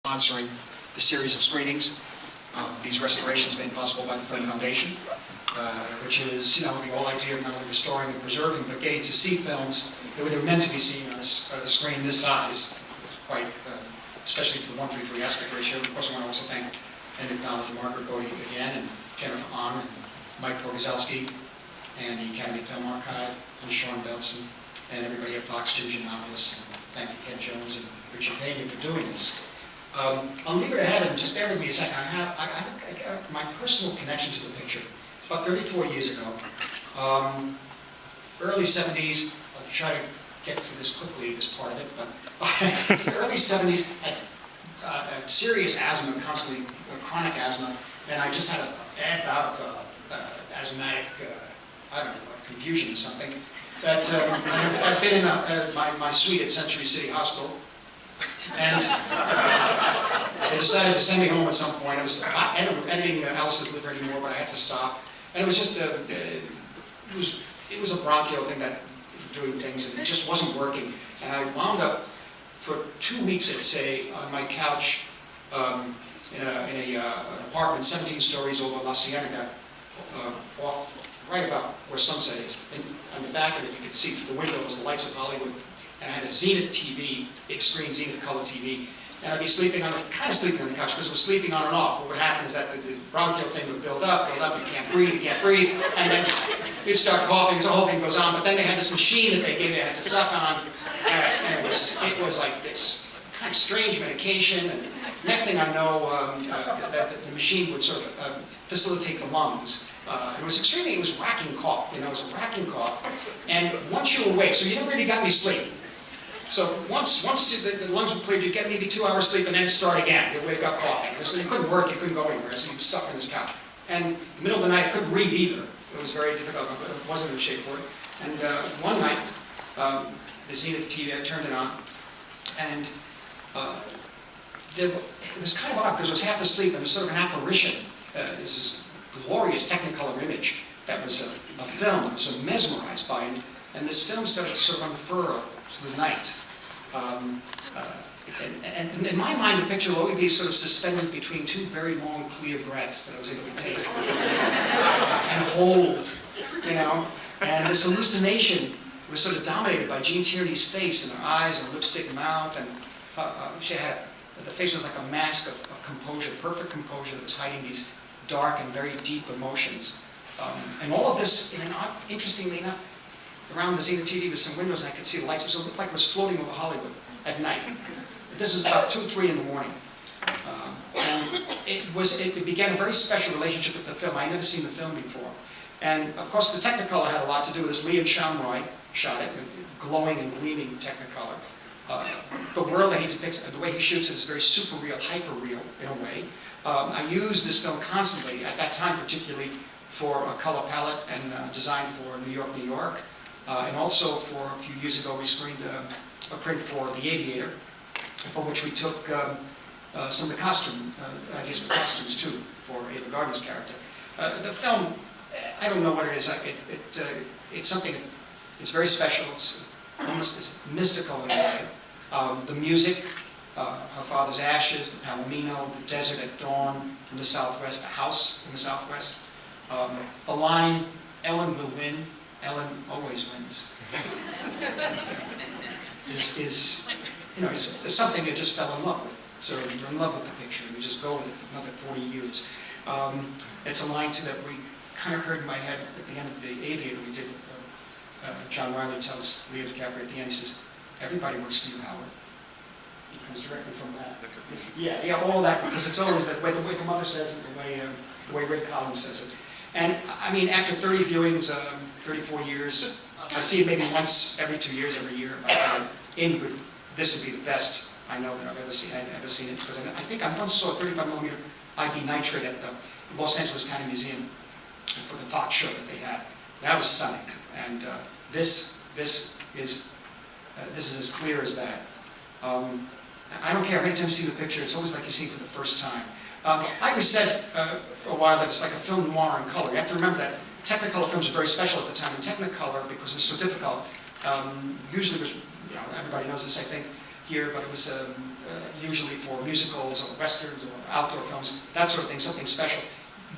sponsoring the series of screenings. These restorations made possible by the Film Foundation, which is, the whole idea of not only restoring and preserving, but getting to see films that were meant to be seen on a screen this size, quite, especially for the 1:3 aspect ratio. Of course, I want to also thank and acknowledge Margaret Bodie again, and Jennifer Ahn, and Mike Bogozelski, and the Academy Film Archive, and Sean Belson, and everybody at Fox News and Novelists. And thank you, Ken Jones and Richard Payne, for doing this. I'll leave it ahead and just bear with me a second. I have my personal connection to the picture. About 34 years ago, early 70s, I'll try to get through this quickly, this part of it, but early 70s, I had serious asthma, constantly chronic asthma, and I just had a bad bout of asthmatic, I don't know, confusion or something. But I've been in my suite at Century City Hospital, and they decided to send me home at some point. I was ending Alice's liver anymore, but I had to stop. And it was just it was a bronchial thing that doing things, and it just wasn't working. And I wound up for 2 weeks, I'd say, on my couch in an apartment 17 stories over La Cienega, off right about where Sunset is. And on the back of it, you could see through the window was the lights of Hollywood. And I had a Zenith TV, big screen Zenith color TV. And I'd be sleeping on kind of sleeping on the couch, because it was sleeping on and off. What would happen is that the bronchial thing would build up, you can't breathe, and then you'd start coughing, so the whole thing goes on. But then they had this machine that they gave me, I had to suck on, and it was like this kind of strange medication. And next thing I know, that the machine would sort of facilitate the lungs. It was racking cough, it was a racking cough. And once you were awake, so you never really got any sleep. So once the lungs were cleared, you'd get maybe 2 hours sleep, and then it'd start again. You'd wake up coughing. So you couldn't work, you couldn't go anywhere, so you'd be stuck on this couch. And in the middle of the night, I couldn't read either. It was very difficult. I wasn't in shape for it. And one night, the Zenith TV, I turned it on, and it was kind of odd, because it was half asleep, and it was sort of an apparition. It was this glorious Technicolor image that was a film I was so mesmerized by, and this film started to sort of unfurl through the night. And in my mind, the picture will always be sort of suspended between 2 very long, clear breaths that I was able to take and hold, And this hallucination was sort of dominated by Jean Tierney's face and her eyes and her lipstick mouth, and the face was like a mask of composure, perfect composure that was hiding these dark and very deep emotions. And all of this, interestingly enough, around the Zenith TV with some windows, and I could see the lights. It looked like it was floating over Hollywood at night. This was about 2 or 3 in the morning. And it began a very special relationship with the film. I had never seen the film before. And of course, the Technicolor had a lot to do with this. Leon Shamroy shot it, glowing and gleaming Technicolor. The world that he depicts, the way he shoots it is very super real, hyper real in a way. I used this film constantly, at that time particularly, for a color palette and design for New York, New York. And also for a few years ago, we screened a print for The Aviator, for which we took some of the costume ideas for costumes too, for Ava Gardner's character. The film, I don't know what it is. It's something. It's very special. It's mystical in a way. The music, Her Father's Ashes, the Palomino, the desert at dawn in the Southwest, the house in the Southwest. The line, "Ellen will win." Ellen always wins. is something I just fell in love with. So you're in love with the picture, and you just go with it for another 40 years. It's a line too that we kind of heard in my head at the end of The Aviator. We did. John Wiley tells Leo DiCaprio at the end. He says, "Everybody works for you, Howard." It comes directly from that. Yeah, all that, because it's always the way the mother says it, the way Ray Collins says it. And I mean, after 30 viewings, 34 years, I see it maybe once every 2 years, every year. But this would be the best I know that I've ever seen it, because I think I once saw a 35mm IB nitrate at the Los Angeles County Museum for the Fox show that they had. That was stunning, and this is as clear as that. I don't care how many times you see the picture; it's always like you see it for the first time. I always said for a while that it's like a film noir in color. You have to remember that Technicolor films were very special at the time, and Technicolor, because it was so difficult, usually was, everybody knows this, I think, here, but it was usually for musicals or westerns or outdoor films, that sort of thing, something special.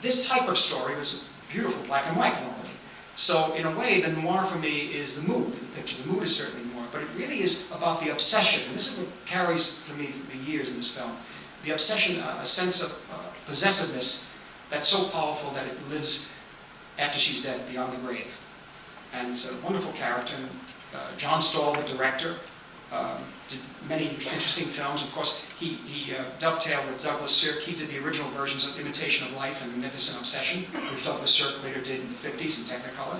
This type of story was beautiful, black and white normally. So in a way, the noir for me is the mood in the picture. The mood is certainly noir, but it really is about the obsession. And this is what carries for me for years in this film. The obsession, a sense of possessiveness that's so powerful that it lives after she's dead, beyond the grave. And it's a wonderful character. And, John Stahl, the director, did many interesting films. Of course, he dovetailed with Douglas Sirk. He did the original versions of Imitation of Life and Magnificent Obsession, which Douglas Sirk later did in the 50s in Technicolor.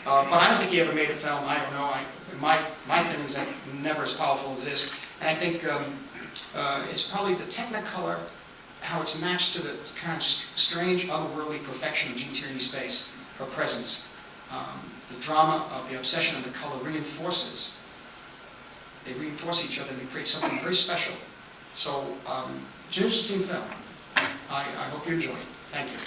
But I don't think he ever made a film. I don't know. My feeling is that never as powerful as this. And I think it's probably the Technicolor, how it's matched to the kind of strange, otherworldly perfection of Jean Tierney's face, her presence. The drama of the obsession of the color reinforces. They reinforce each other and they create something very special. So it's an interesting film. I hope you enjoy it. Thank you.